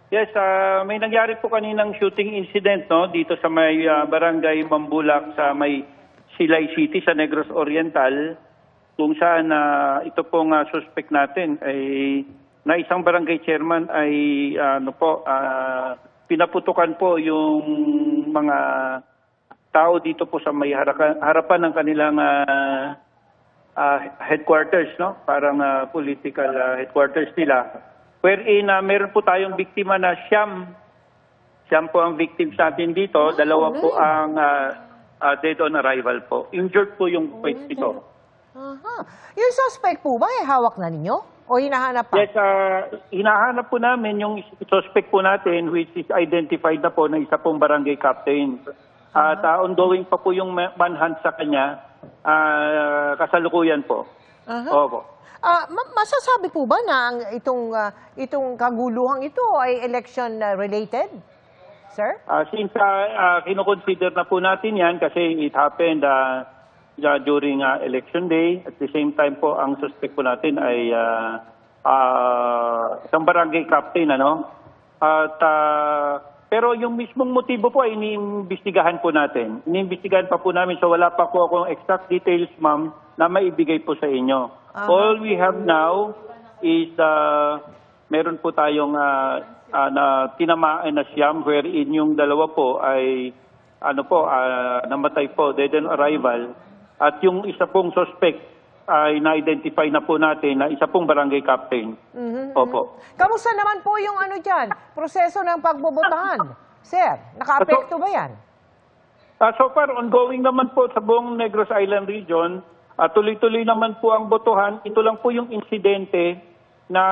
Yes, may nangyari po kaninang shooting incident no dito sa may barangay Mambulak sa may Silay City sa Negros Oriental kung saan ito pong suspect natin ay na isang barangay chairman ay pinaputukan po yung mga tao dito po sa may harapan ng kanilang headquarters, no? Parang political headquarters nila. Wherein meron po tayong biktima na Siyam po ang victim sa atin dito. Dalawa po ang dead on arrival po. Injured po yung face nito. Yung suspect po ba hawak na ninyo? O hinahanap pa? Yes, hinahanap po namin yung suspect po natin which is identified na po na isa pong barangay captain. At ongoing pa po yung manhunt sa kanya kasalukuyan po. Opo. Masasabi po ba na itong kaguluhang ito ay election related, sir? Since kinoconsider na po natin yan kasi it happened during election day. At the same time po, ang suspect po natin ay isang barangay captain. Pero yung mismong motibo po ay iniimbestigahan po natin. Iniimbestigahan pa po namin, so wala pa po akong exact details, ma'am, na maibigay po sa inyo. All we have now is meron po tayong na tinamaan na Siyam wherein yung dalawa po ay namatay po, dead on arrival. At yung isa pong suspect ay na-identify na po natin na isa pong barangay captain. Opo. Kamusta naman po yung dyan, proseso ng pagbobotahan? Sir, naka-apekto ba yan? So far, ongoing naman po sa buong Negros Island region. Tuloy-tuloy naman po ang botohan. Ito lang po yung insidente na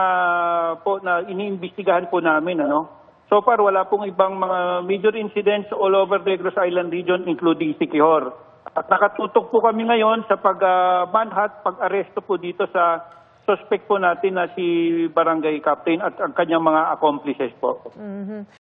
iniimbestigahan po namin. So far, wala pong ibang mga major incidents all over Negros Island region, including Siquijor. At nakatutok po kami ngayon sa pag-manhunt, pag-aresto po dito sa suspect po natin na si Barangay Captain at ang kanyang mga accomplices po.